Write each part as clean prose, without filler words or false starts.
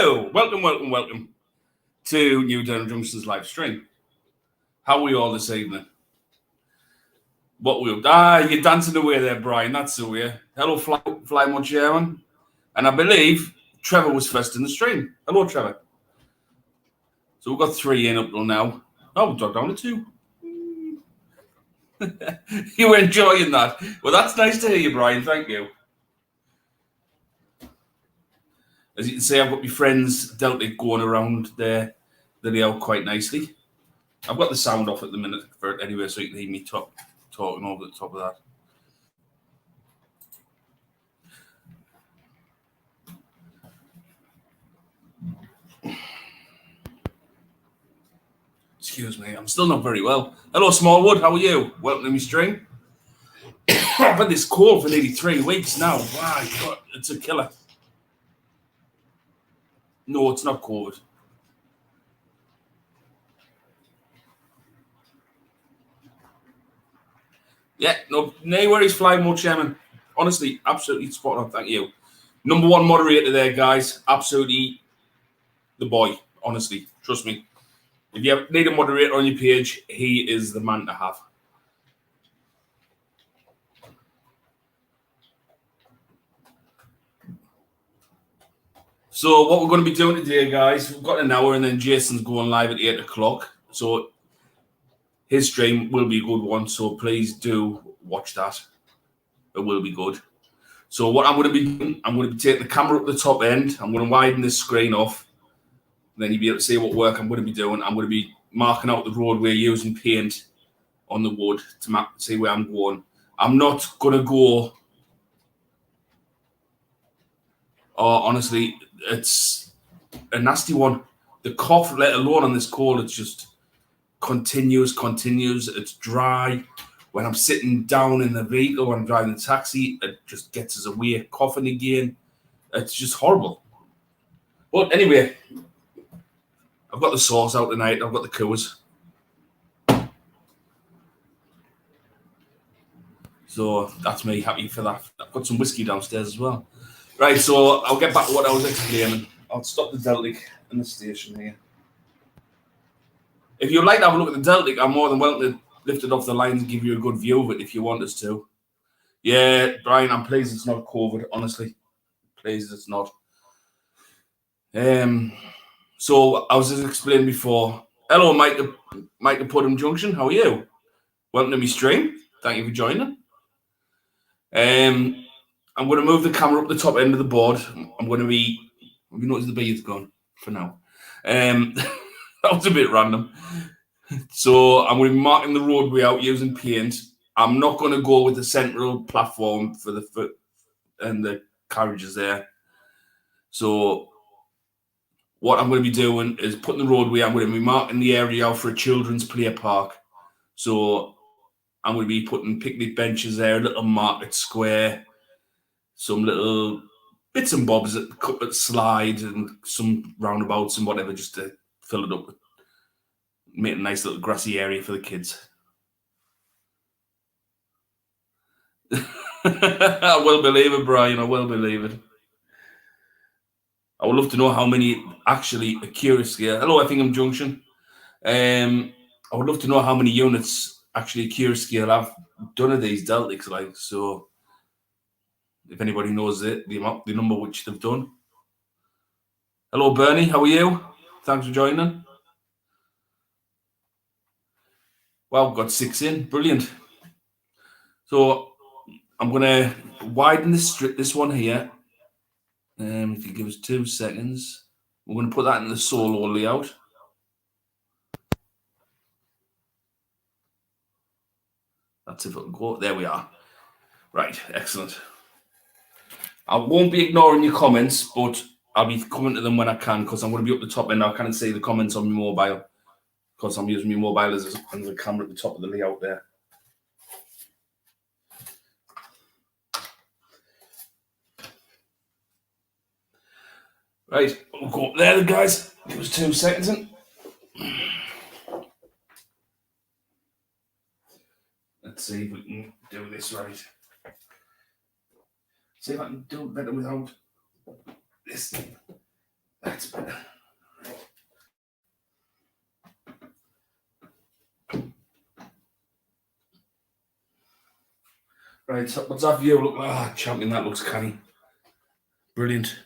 Hello, welcome to New Durham Junction's live stream. How are we all this evening? You're dancing away there, Brian. That's the way. Hello, Fly Mod Chairman. And I believe Trevor was first in the stream. Hello, Trevor. So we've got 3 in up till now. Oh, we've got down to 2. You were enjoying that. Well, that's nice to hear you, Brian. Thank you. As you can see, I've got my friends Delta going around there the layout quite nicely. I've got the sound off at the minute for it anyway, so you can hear me talking over the top of that. Excuse me, I'm still not very well. Hello, Smallwood, how are you? Welcome to my stream. I've had this cold for nearly 3 weeks now. My God, it's a killer. No, it's not COVID. Yeah, no worries, Fly More Chairman. Honestly, absolutely spot on. Thank you. Number 1 moderator there, guys. Absolutely the boy. Honestly, trust me. If you need a moderator on your page, he is the man to have. So what we're going to be doing today, guys, we've got an hour and then Jason's going live at 8 o'clock. So his stream will be a good one. So please do watch that. It will be good. So what I'm going to be doing, I'm going to be taking the camera up the top end. I'm going to widen this screen off. Then you'll be able to see what work I'm going to be doing. I'm going to be marking out the roadway using paint on the wood to see where I'm going. I'm not going to go... honestly, it's a nasty one. The cough, let alone on this cold, it's just continues. It's dry. When I'm sitting down in the vehicle, when I'm driving the taxi, it just gets us away, coughing again. It's just horrible. But anyway, I've got the sauce out tonight. I've got the Coors. So that's me, happy for that. I've got some whiskey downstairs as well. Right, so I'll get back to what I was explaining. I'll stop the Deltic in the station here. If you'd like to have a look at the Deltic, I'm more than welcome to lift it off the line and give you a good view of it if you want us to. Yeah, Brian, I'm pleased it's not COVID, honestly. Pleased it's not. So I was just explaining before. Hello, Mike at Putnam Junction. How are you? Welcome to my stream. Thank you for joining. I'm going to move the camera up the top end of the board. I'm going to be... Have you noticed the beard's gone for now? That was a bit random. So I'm going to be marking the roadway out using paint. I'm not going to go with the central platform for the foot and the carriages there. So what I'm going to be doing is putting the roadway. I'm going to be marking the area out for a children's play park. So I'm going to be putting picnic benches there, a little market square, some little bits and bobs that slide and some roundabouts and whatever, just to fill it up with, make a nice little grassy area for the kids. I will believe it, Brian. I will believe it. I would love to know how many actually a curious scale. Hello, Effingham Junction. I would love to know how many units actually a curious scale I've done of these Deltics, like, so if anybody knows the number which they've done. Hello, Bernie. How are you? Thanks for joining. Well, we've got 6 in. Brilliant. So I'm going to widen this one here. If you give us 2 seconds, we're going to put that in the solo layout. That's if it'll go. There we are. Right, excellent. I won't be ignoring your comments, but I'll be coming to them when I can, because I'm going to be up the top end. I can't see the comments on my mobile because I'm using my mobile as a camera at the top of the layout there. Right, we'll go up there, guys. Give us 2 seconds. Let's see if we can do this right. See if I can do it better without this thing. That's better. Right, so what's that view look like? Ah, champion, that looks canny. Brilliant.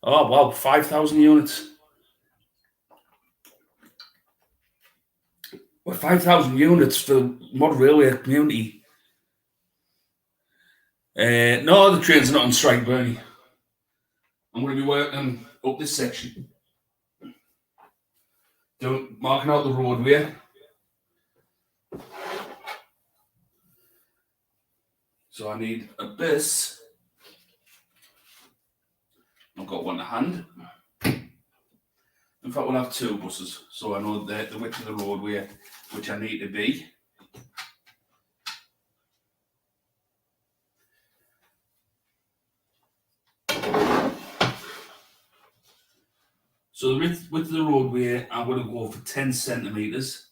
Oh, wow, 5,000 units. Well, 5,000 units for the mod railway community. No, the train's not on strike, Bernie. I'm going to be working up this section. Marking out the roadway. So I need a bus. I've got one to hand. In fact, we'll have two buses, so I know the width of the roadway which I need to be. So the width of the roadway, I'm going to go for 10 centimetres.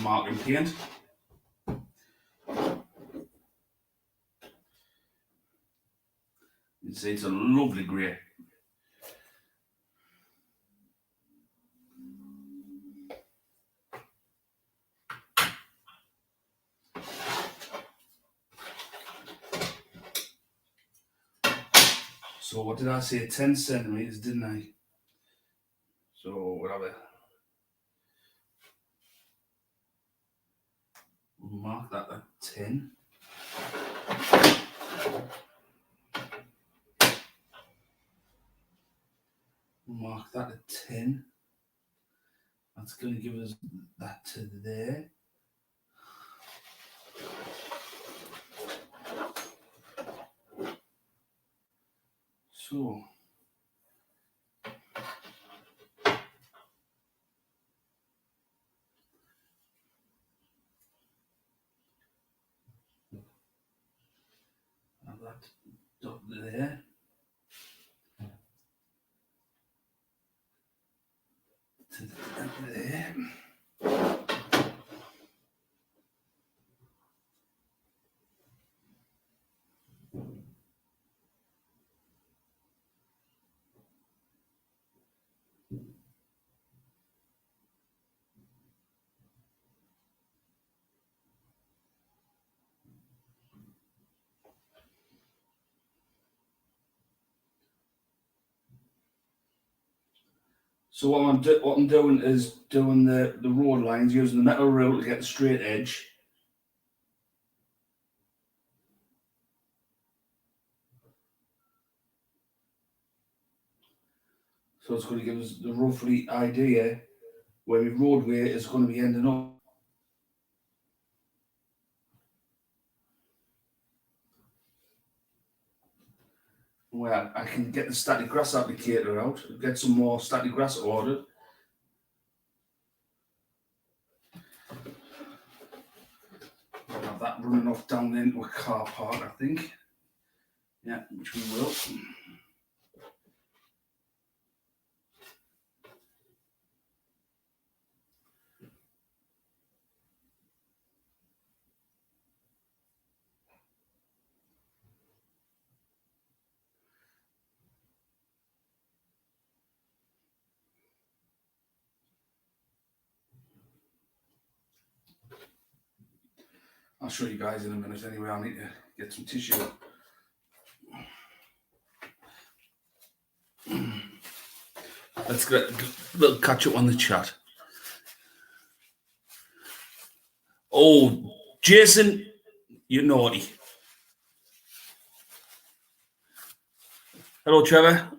Marking paint. You see, it's a lovely grey. So what did I say? 10 centimetres, didn't I? So whatever. We'll mark that at 10. We'll mark that at 10. That's going to give us that to there. So have that dot there. To there. So what I'm doing is doing the road lines using the metal rule to get the straight edge. So it's going to give us the roughly idea where the roadway is going to be ending up. Where I can get the static grass applicator out, get some more static grass ordered. We'll have that running off down into a car park, I think. Yeah, which we will. I'll show you guys in a minute anyway. I need to get some tissue. Let's get a little catch up on the chat. Oh, Jason, you're naughty. Hello, Trevor.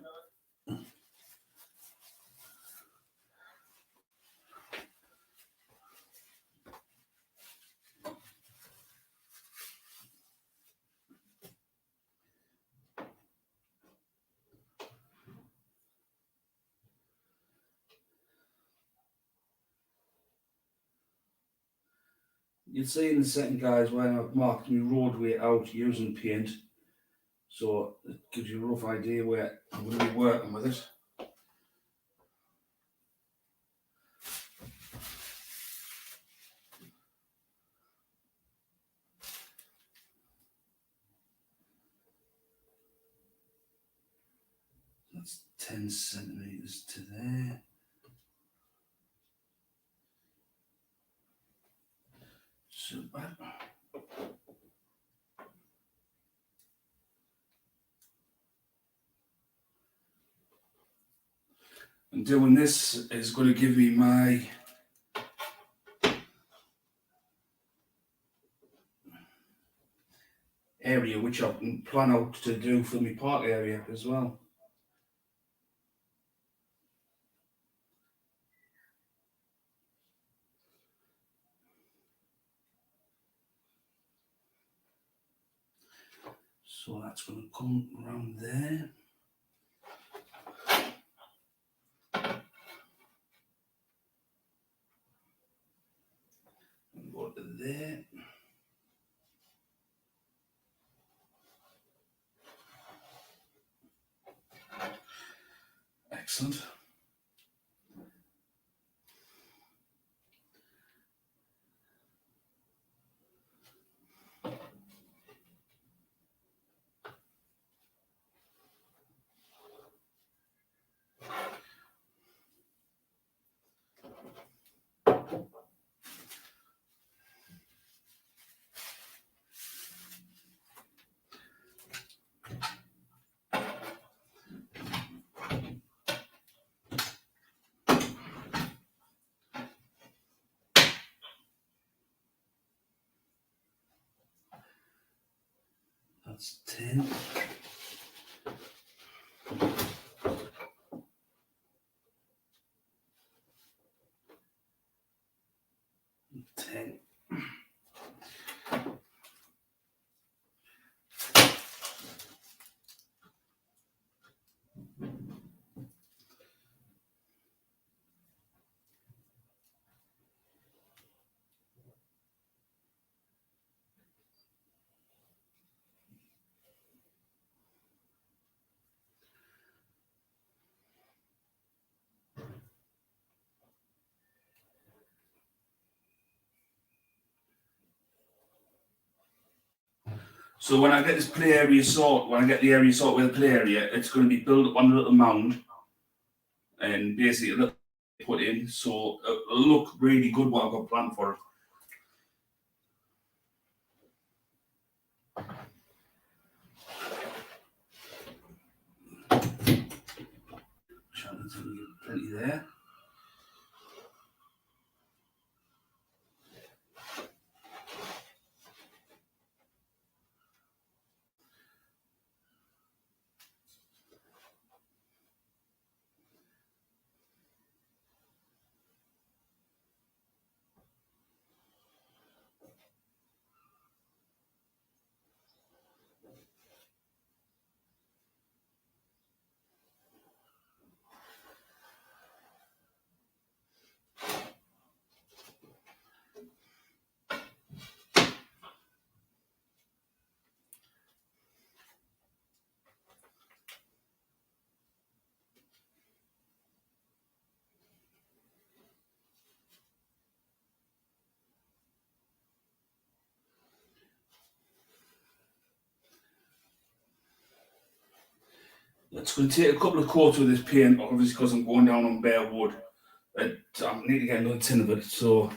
you'll see in a second, guys, when I've marked my roadway out using paint, so it gives you a rough idea where I'm going to be working with it. That's 10 centimetres to there. Super. And doing this is going to give me my area, which I can plan out to do for my park area as well. So that's going to come around there. And go to there. Excellent. That's 10. So when I get this play area sorted, when I get the area sorted with the play area, it's going to be built up on a little mound and basically a little put in. So it'll look really good what I've got planned for it. Plenty there. It's going to take a couple of coats with this paint, obviously, because I'm going down on bare wood. I need to get another tin of it, so.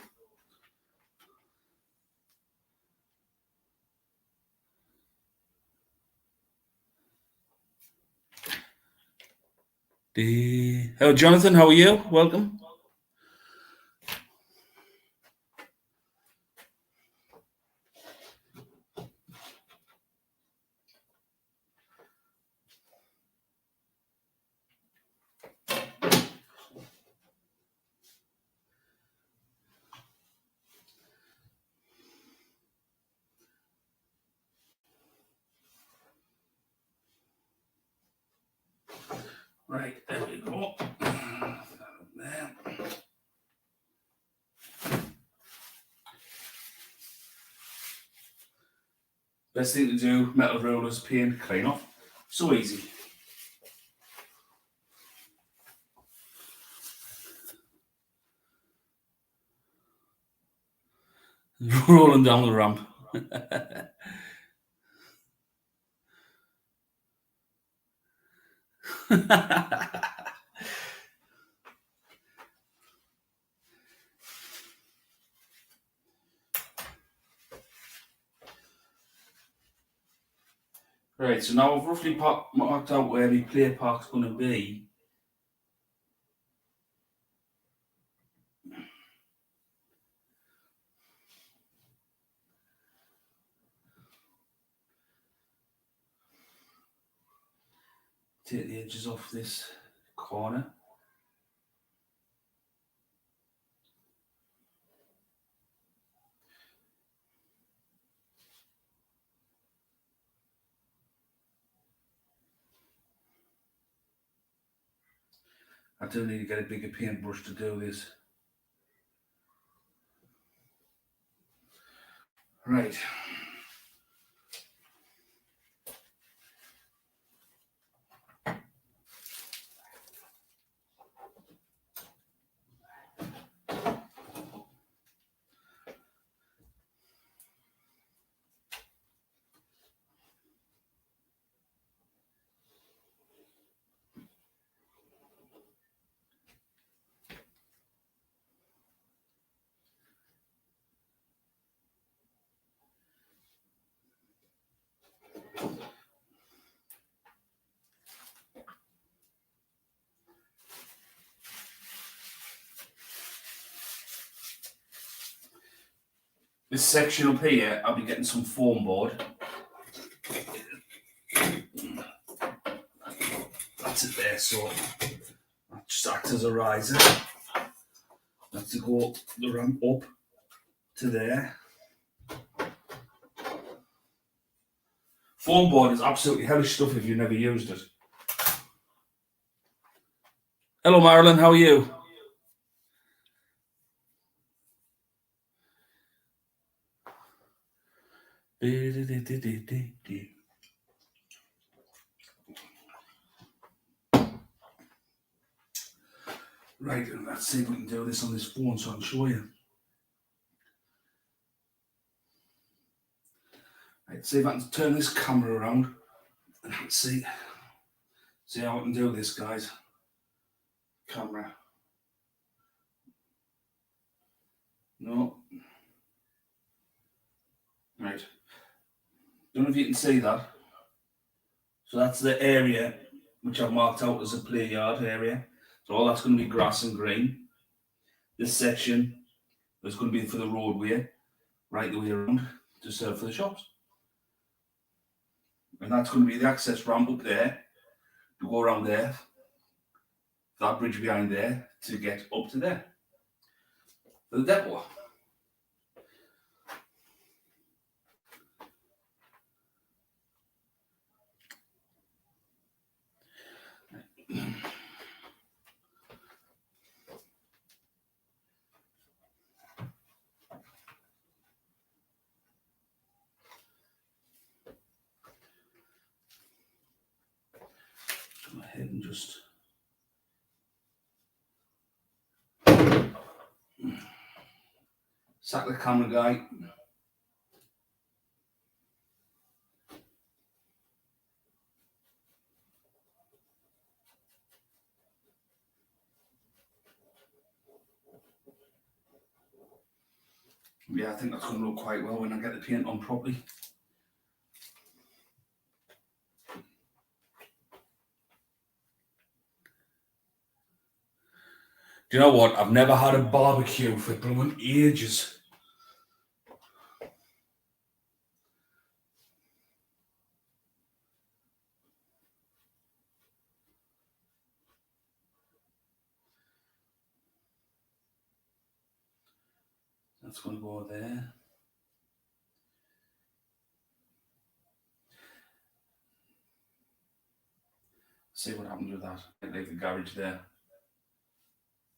Hello, Jonathan, how are you? Welcome. Right, there we go. There. Best thing to do, metal rollers, paint, clean off. So easy. Rolling down the ramp. Right, so now I've roughly marked out where my play park's going to be. Take the edges off this corner. I do need to get a bigger paintbrush to do this. Right. This section up here, I'll be getting some foam board. That's it there, so that just acts as a riser. That's to go the ramp up to there. Foam board is absolutely hellish stuff if you've never used it. Hello Marilyn, how are you? Right, let's see if we can do this on this phone so I can show you. Right, see if I can turn this camera around and see how I can do this, guys. Camera. No. Right. Don't know if you can see that. So that's the area which I've marked out as a play yard area. So all that's going to be grass and green. This section is going to be for the roadway, right the way around to serve for the shops. And that's going to be the access ramp up there to go around there, that bridge behind there to get up to there. The depot. Go ahead and just sack the camera guy. Yeah, I think that's going to look quite well when I get the paint on properly. Do you know what? I've never had a barbecue for blooming ages. That's going to go there. See what happens with that. I leave the garage there.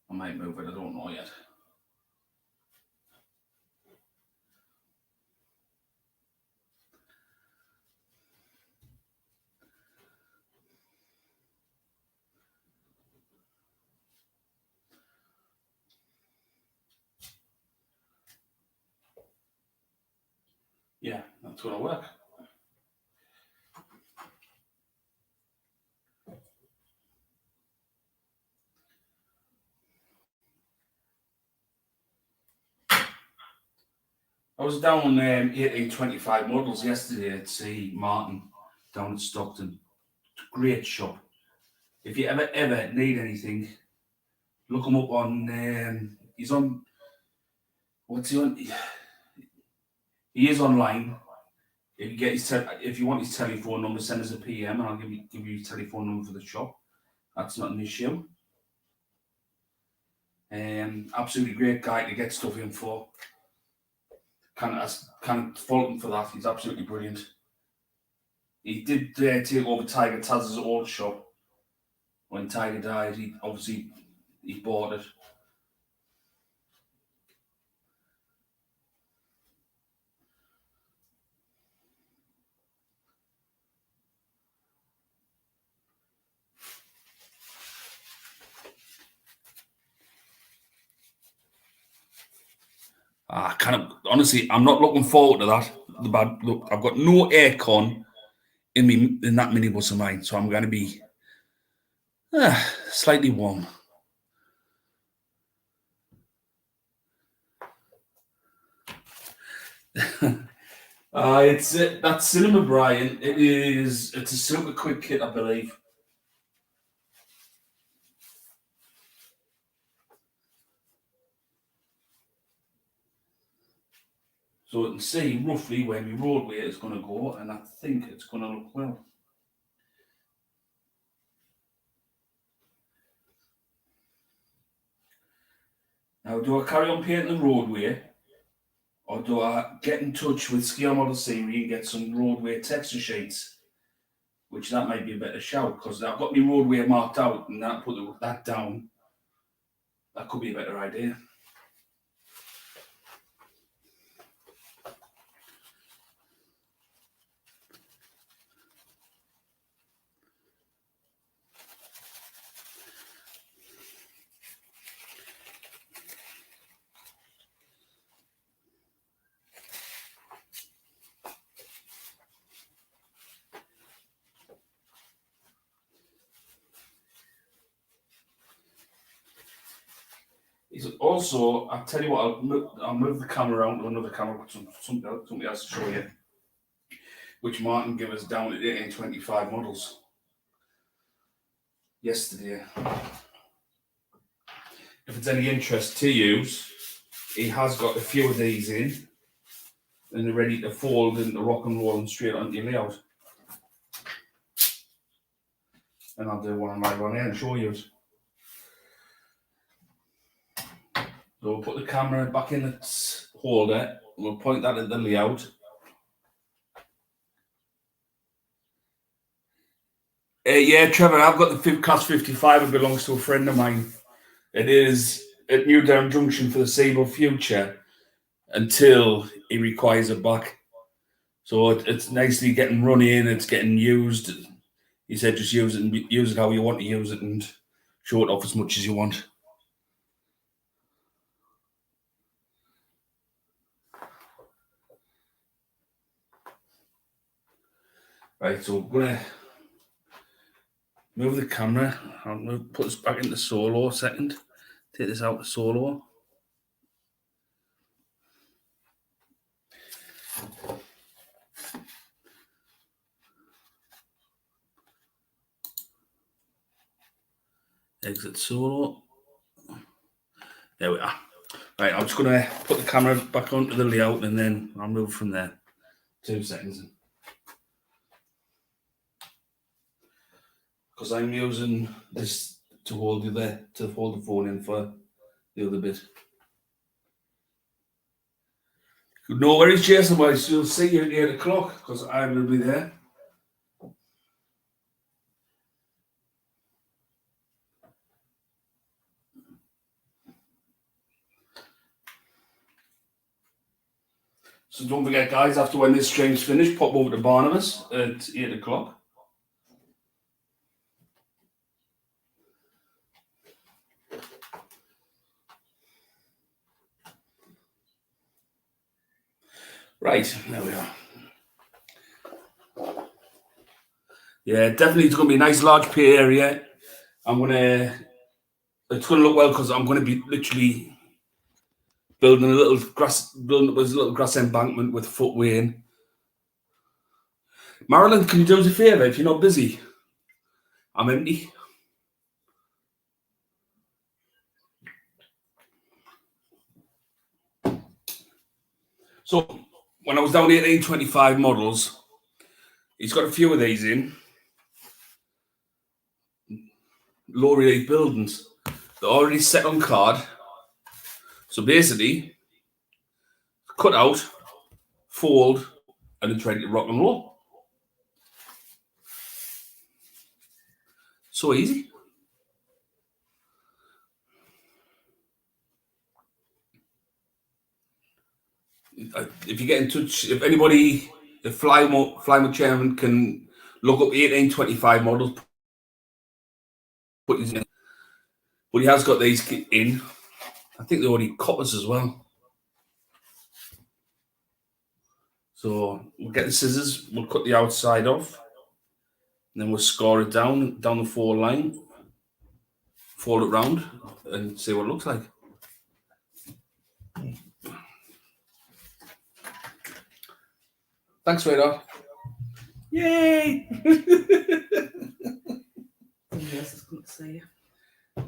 I might move it, I don't know yet. It's going to work. I was down 1825 models yesterday at see Martin down at Stockton. Great shop. If you ever need anything, look him up on. He's on. What's he on? He is online. If you get if you want his telephone number, send us a PM, and I'll give you his telephone number for the shop. That's not an issue. Absolutely great guy to get stuff in for. Can't fault him for that. He's absolutely brilliant. He did take over Tiger Taz's old shop when Tiger died. He bought it. Honestly, I'm not looking forward to that. The bad look. I've got no aircon in that minibus of mine, so I'm going to be slightly warm. It's that Cinema Brian. It's a super quick kit, I believe. So it can see roughly where my roadway is going to go, and I think it's going to look well. Now, do I carry on painting the roadway, or do I get in touch with Skier Model Series and get some roadway texture sheets? Which that might be a better shout, because I've got my roadway marked out, and that put that down. That could be a better idea. Also, I'll tell you what, I'll move the camera around to another camera, put something else to show you, which Martin gave us down at 1825 models yesterday. If it's any interest to you, he has got a few of these in, and they're ready to fold into rock and roll and straight onto your layout. And I'll do one on my one here and show you it. So we'll put the camera back in its holder. We'll point that at the layout. Yeah, Trevor, I've got the Class 55. It belongs to a friend of mine. It is at Newdown Junction for the Sable Future until he requires it back. So it's nicely getting run in. It's getting used. He said just use it how you want to use it and show it off as much as you want. Right, so I'm going to move the camera. I'll put this back into solo a second. Take this out of solo. Exit solo. There we are. Right, I'm just going to put the camera back onto the layout and then I'll move from there. 2 seconds. Because I'm using this to hold the phone in for the other bit. No worries, Jason. Well, you'll see you at 8 o'clock because I will be there. So don't forget, guys, after when this stream's finished, pop over to Barnabas at 8 o'clock. Right, there we are. Yeah, definitely it's going to be a nice large pay area. I'm going to, it's going to look well because I'm going to be literally building up this little grass embankment with footway in. Marilyn, can you do us a favour if you're not busy? I'm empty. So when I was down 1825 models, he's got a few of these in. Low relief buildings. They're already set on card. So basically, cut out, fold, and then ready to rock and roll. So easy. If you get in touch, if anybody, if Flymo chairman can look up 1825 models, put his in. But he has got these in. I think they're already coppers as well. So we'll get the scissors, we'll cut the outside off, and then we'll score it down the 4 line, fold it round, and see what it looks like. Thanks, Radar. Yay! Yes, it's good to see you.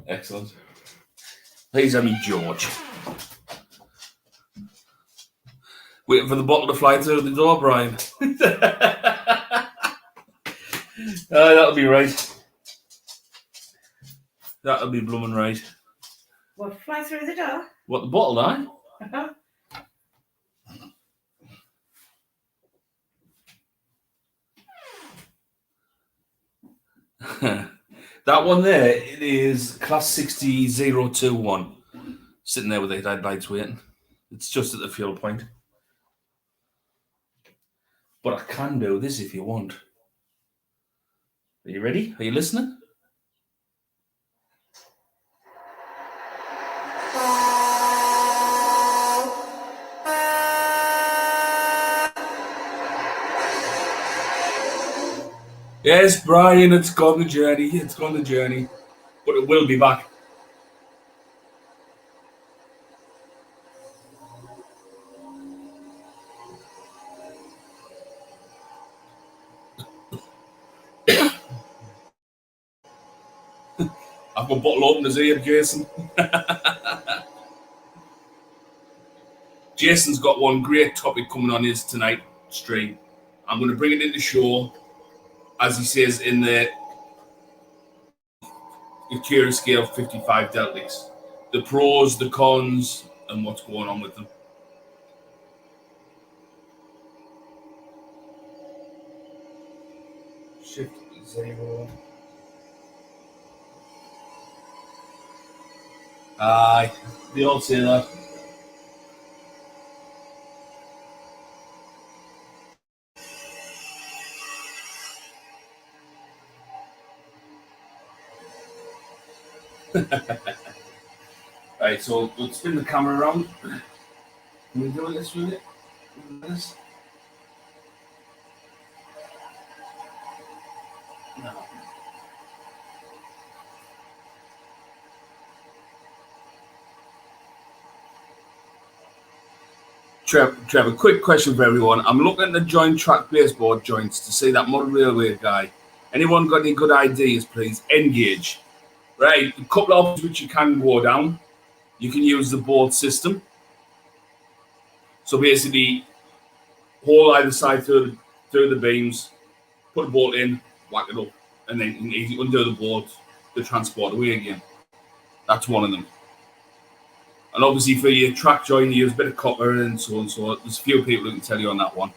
Excellent. Please have me, George. Waiting for the bottle to fly through the door, Brian. That'll be right. That'll be blooming right. What, fly through the door? What, the bottle, eh? That one there, it is class 60021. Sitting there with the headlights waiting. It's just at the fuel point. But I can do this if you want. Are you ready? Are you listening? Yes, Brian, it's gone the journey. It's gone the journey. But it will be back. I've got bottle openers here, Jason. Jason's got one great topic coming on his tonight stream. I'm going to bring it into show, as he says in the Curious Scale 55 Deltics. The pros, the cons, and what's going on with them. Shift 0. Aye, they all say that. Right, so we'll spin the camera around. Can we do this with it? This? No. Trevor, quick question for everyone. I'm looking at the joint track baseboard joints to see that model railway guy. Anyone got any good ideas, please? Engage. Right, a couple of options which you can go down. You can use the bolt system. So basically, hole either side through the beams, put a bolt in, whack it up, and then you can easily undo the bolt to transport away again. That's one of them. And obviously for your track join, you use a bit of copper and so on and so on. There's a few people who can tell you on that one.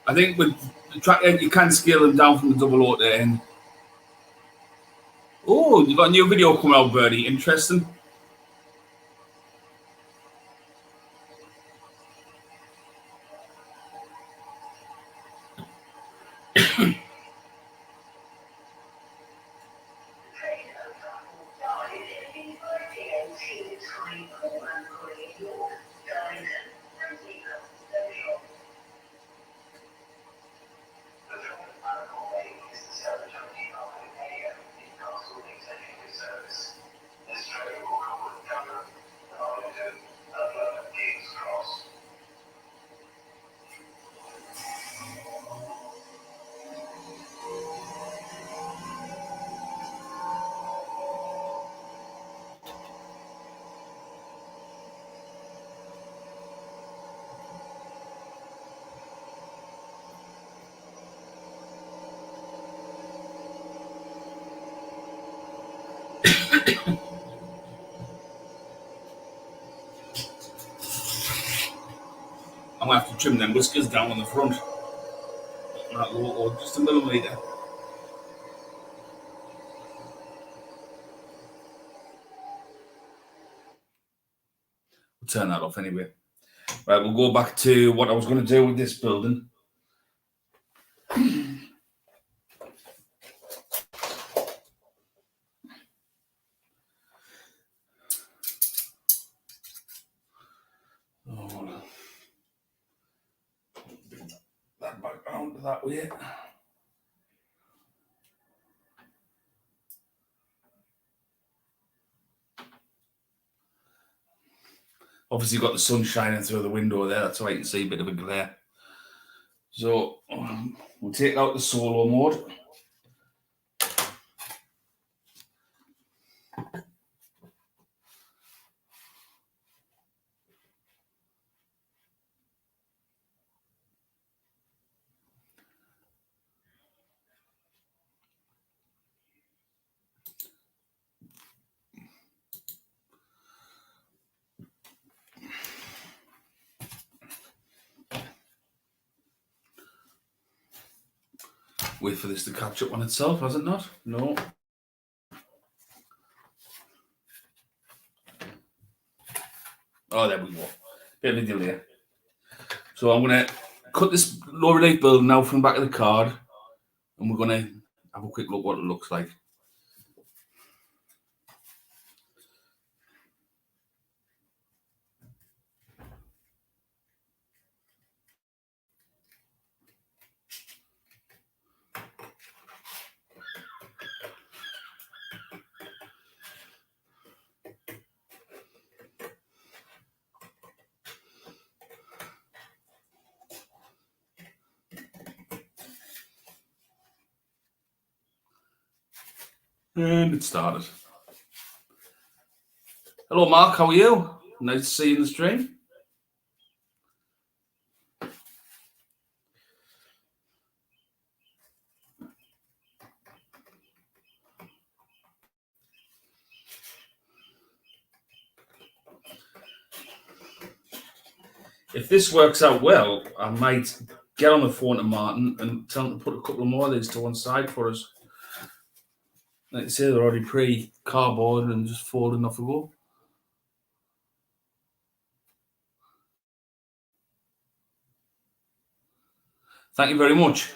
I think with the track end, you can scale them down from the double auto end. Oh, you've got a new video coming out, Bertie. Interesting. I'm going to have to trim them whiskers down on the front. That loco, just a millimetre. We'll turn that off anyway. Right, we'll go back to what I was going to do with this building. Oh, that back round that way. Obviously, you've got the sun shining through the window there. That's why you can see a bit of a glare. So we'll take out the solo mode. Wait for this to catch up on itself, has it not? No. Oh, there we go. Bit of a delay. So I'm going to cut this low relief building now from the back of the card, and we're going to have a quick look what it looks like. And it started. Hello, Mark. How are you? Nice to see you in the stream. If this works out well, I might get on the phone to Martin and tell him to put a couple more of these to one side for us. Like I say, they're already pre-cardboard and just folding off the go. Thank you very much.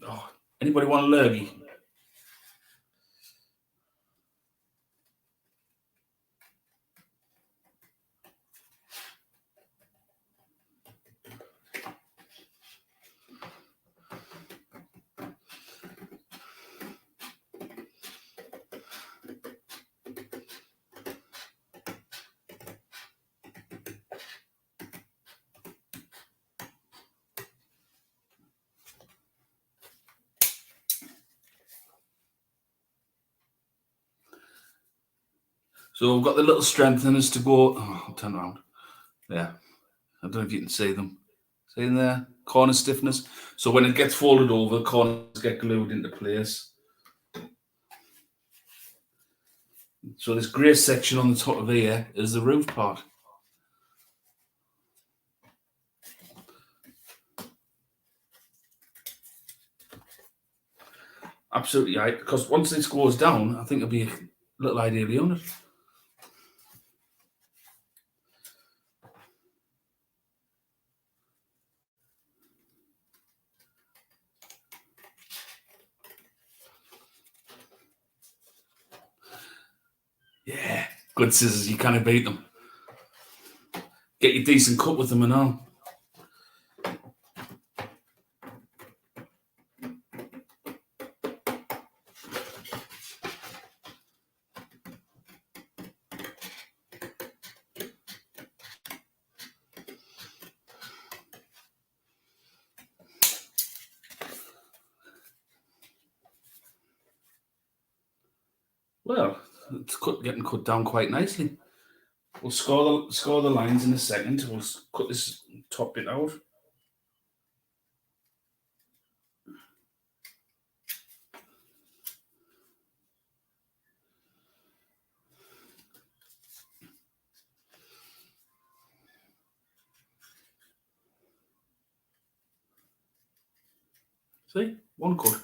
Oh, anybody want a lurgy? So we've got the little strengtheners to go. Oh, I'll turn around. Yeah. I don't know if you can see them. See in there? Corner stiffness. So when it gets folded over, corners get glued into place. So this grey section on the top of here is the roof part. Absolutely right. Because once this goes down, I think it'll be a little ideally on it. Yeah, good scissors. You can't beat them. Get your decent cut with them and all. Well, it's getting cut down quite nicely. We'll score the lines in a second. We'll cut this top bit out. See, one cut.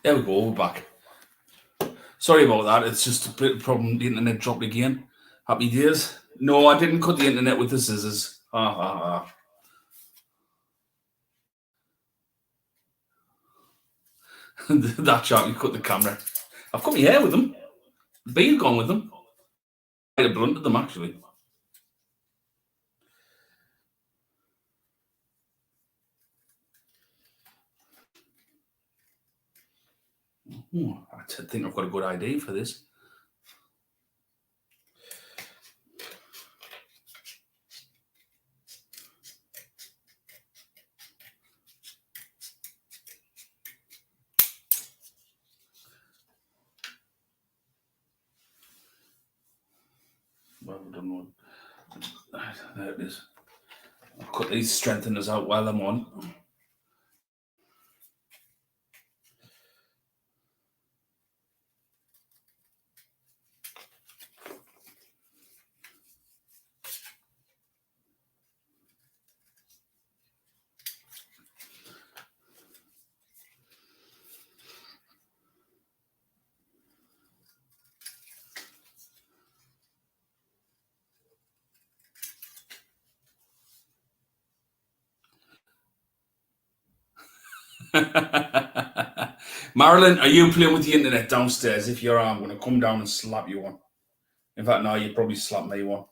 There we go. We're back. Sorry about that. It's just a bit of a problem. The internet dropped again. Happy days. No, I didn't cut the internet with the scissors. Ha ha ha. That chap, you cut the camera. I've cut my hair with them. The beard gone with them. I'd have blunted them actually. I think I've got a good idea for this. Well, I don't know. There it is. I'll cut these strengtheners out while I'm on. Marilyn, are you playing with the internet downstairs? If you're, I'm going to come down and slap you one. In fact, no, you'd probably slap me one.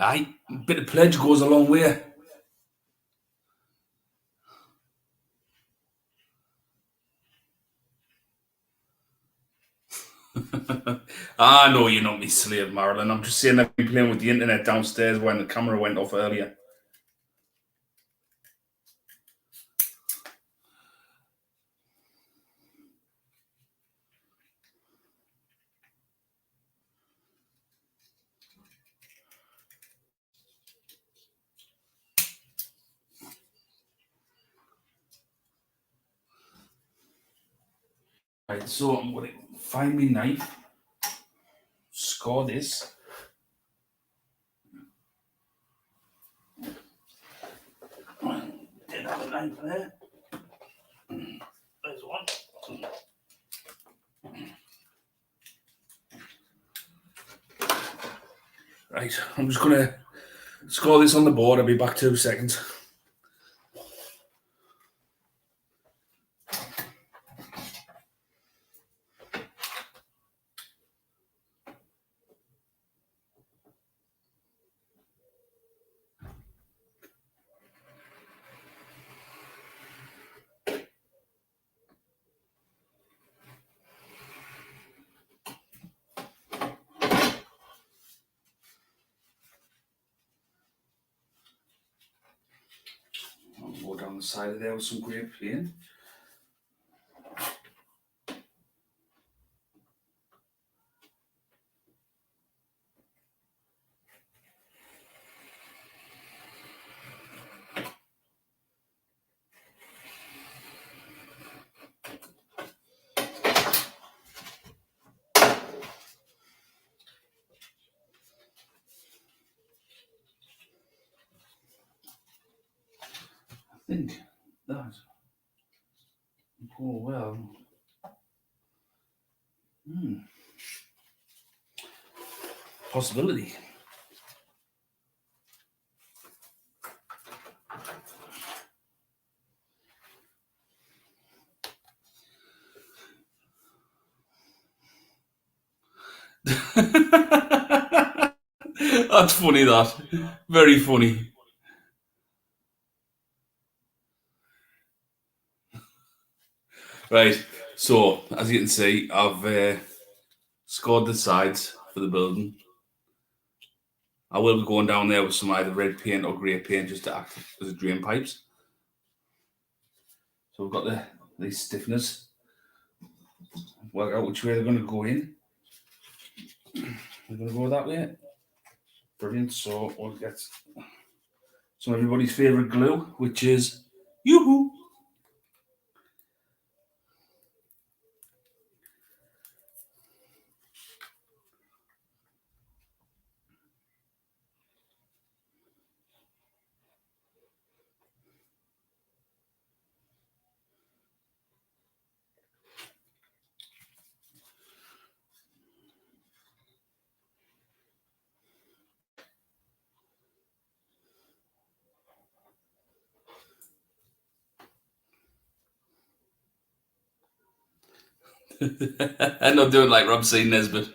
Aye, bit of pledge goes a long way. Ah, no, you're not me slave, Marilyn. I'm just saying I've been playing with the internet downstairs when the camera went off earlier. Right, so I'm going to find me knife, score this. Didn't have a knife there. There's one. Right, I'm just going to score this on the board. I'll be back 2 seconds. I'll go down the side of there with some grape paint. I think that will well. Possibility. That's funny, that. Very funny. Right, so as you can see, I've scored the sides for the building. I will be going down there with some either red paint or grey paint just to act as a drain pipes. So we've got these stiffeners. Work out which way they're going to go in. They're going to go that way. Brilliant. So we'll get some of everybody's favourite glue, which is yoo-hoo. I'm not doing like Rob C. Nesbitt.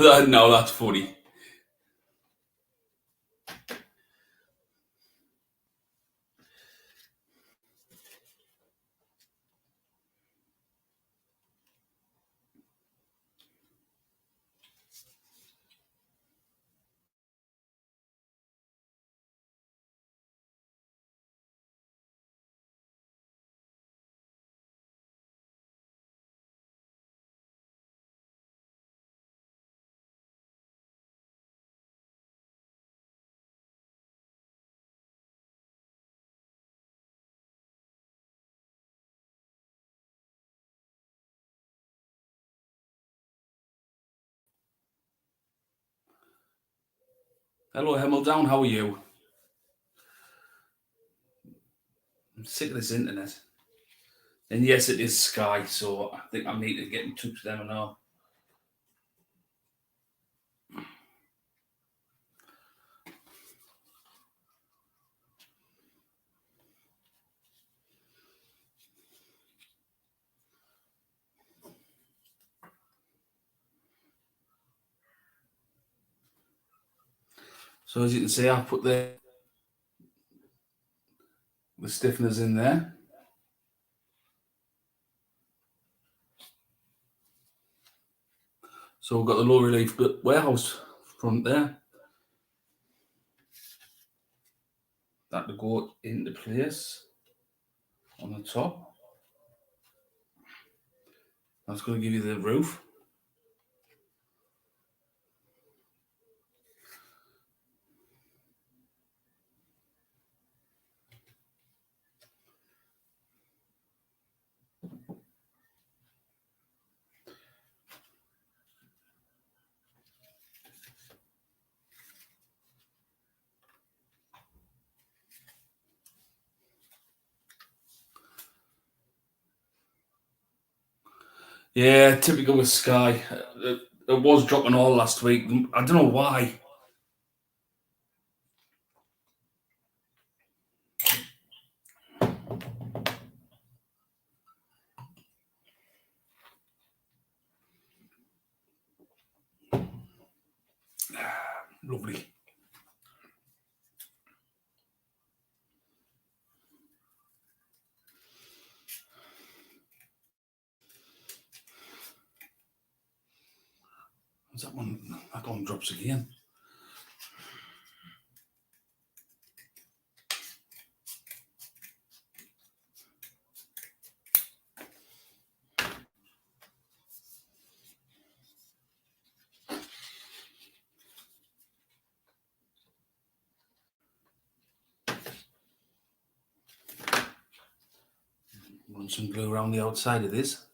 No, that's funny. Hello, Himmeldown. How are you? I'm sick of this internet. And yes, it is Sky, so I think I need to get in touch with them and all. So as you can see, I've put the stiffeners in there. So we've got the low relief warehouse front there. That to go into place on the top. That's going to give you the roof. Yeah, typical with Sky. It was dropping all last week. I don't know why. Lovely. What's that one? That one drops again. Run some glue around the outside of this.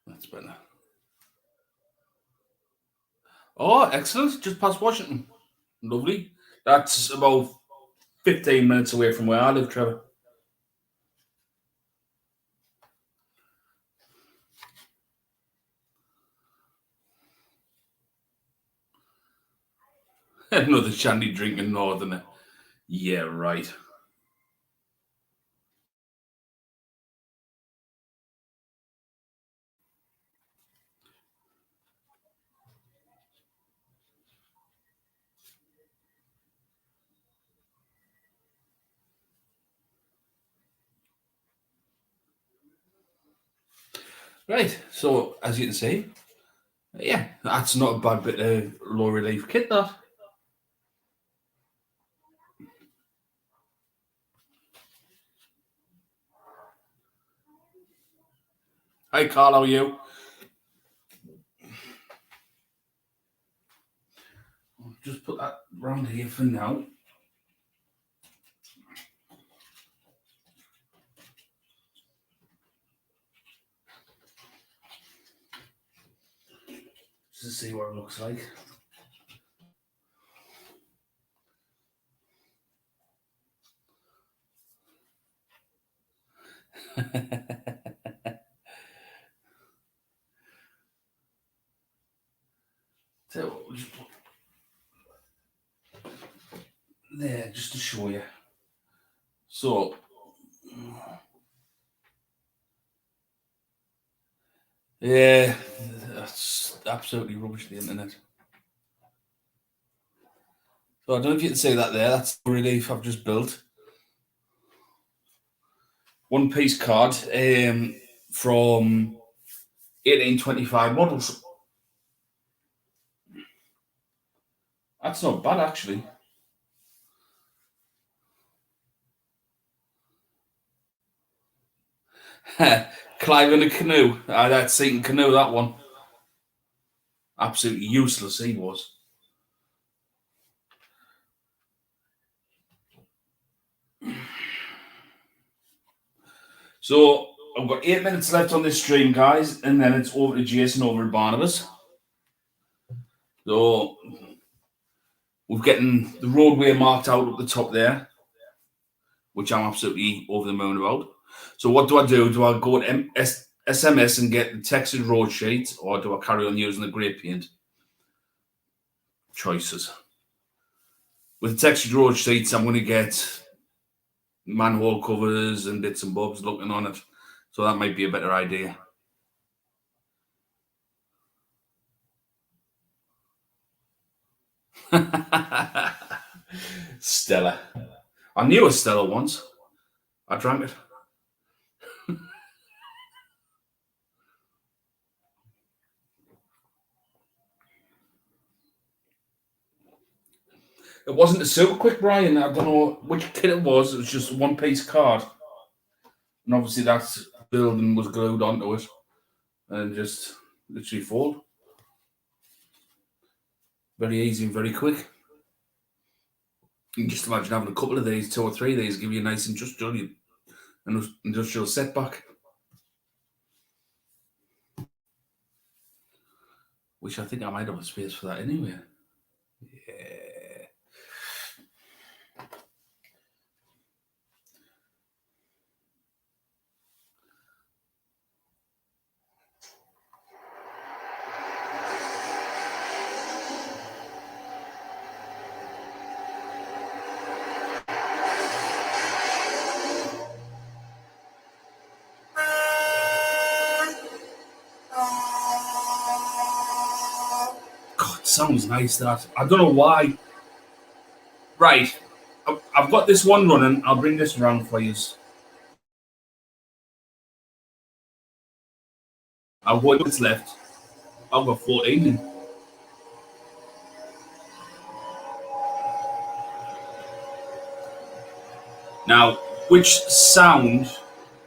That's better. Oh, excellent. Just past Washington. Lovely. That's about 15 minutes away from where I live, Trevor. Another shandy drinking northerner. Yeah, right. Right. So as you can see, yeah, that's not a bad bit of low relief kit, that. Hi, Carl, how are you? I'll just put that round here for now. Just to see what it looks like. So we'll just put there just to show you. So yeah, that's absolutely rubbish, the internet. So I don't know if you can see that there. That's the relief I've just built. One piece card from 1825 models. That's not bad, actually. Clive in a canoe. That sinking canoe, that one. Absolutely useless, he was. So I've got 8 minutes left on this stream, guys, and then it's over to Jason over at Barnabas. So we're getting the roadway marked out at the top there, which I'm absolutely over the moon about. So what do? Do I go to SMS and get the textured road sheet, or do I carry on using the grey paint? Choices. With the textured road sheets, I'm going to get manhole covers and bits and bobs looking on it. So that might be a better idea. Stella. I knew a Stella once. I drank it. It wasn't a super quick, Brian. I don't know which kit it was. It was just a one-piece card. And obviously that building was glued onto it. And just literally fold. Very easy and very quick. You can just imagine having a couple of these, 2 or 3 of these, give you a nice industrial setback. Which I think I might have a space for that anyway. Yeah. God, sounds nice that. I don't know why. Right. I've got this one running. I'll bring this around for you. I've got what's left. I've got 14 in. Now, which sound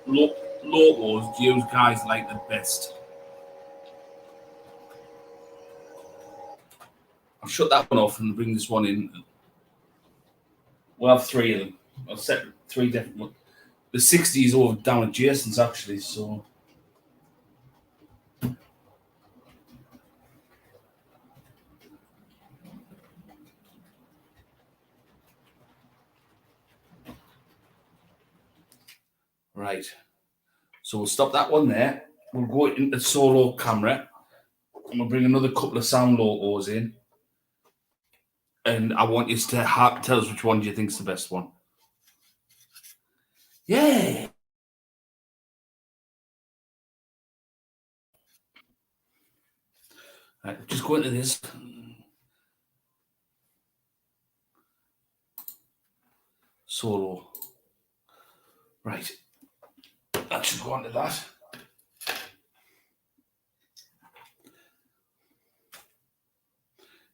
locos do you guys like the best? I'll shut that one off and bring this one in. We'll have 3 of them. I'll set 3 different ones. The 60 is over down at Jason's actually, so. Right. So we'll stop that one there. We'll go into solo camera and we'll bring another couple of sound logos in. And I want you to tell us which one do you think is the best one. Yeah. Right, just go into this. Solo. Right. That should go onto that.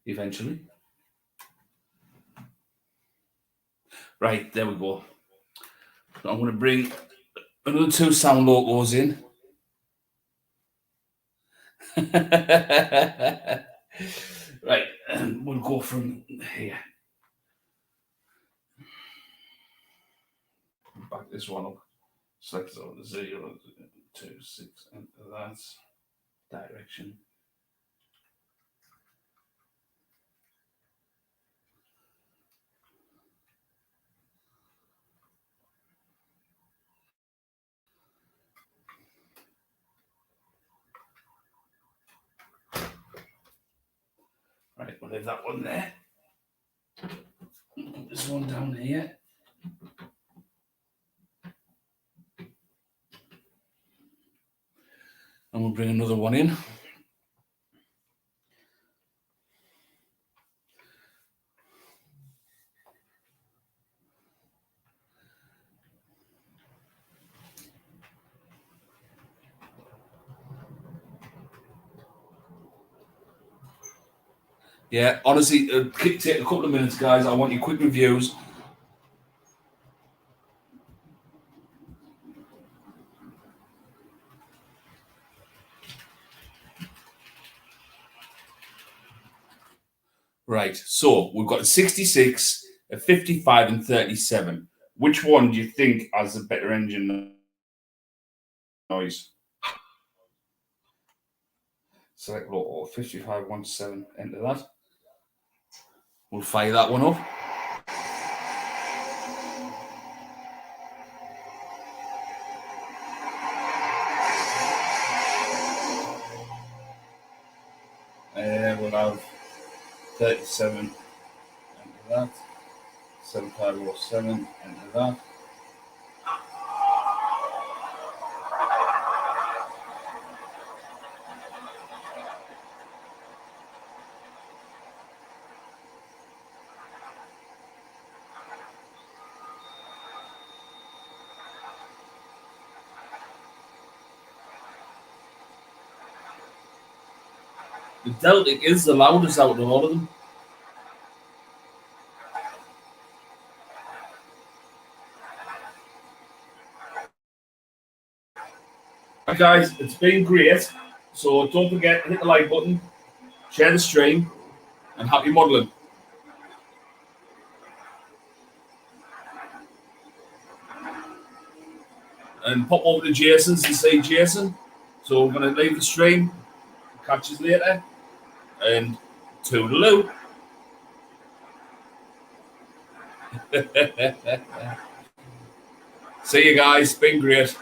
Eventually. Right, there we go. So I'm going to bring another 2 sound logos in. Right, and we'll go from here. Back this one up. Select 0, 2, 6, and that's direction. Right, we'll leave that one there. Put this one down here. And we'll bring another one in. Yeah, honestly, take a couple of minutes, guys. I want your quick reviews. Right. So we've got a 66, a 55, and 37. Which one do you think has a better engine noise? Select loco 5517. Enter that. We'll fire that one up. We'll have 37. Enter that. 7507. Enter that. The Deltic is the loudest out of all of them. Right, guys, it's been great. So don't forget to hit the like button, share the stream, and happy modelling. And pop over to Jason's and say Jason. So we're going to leave the stream. Catch us later. And toodaloo. See you guys. Been great.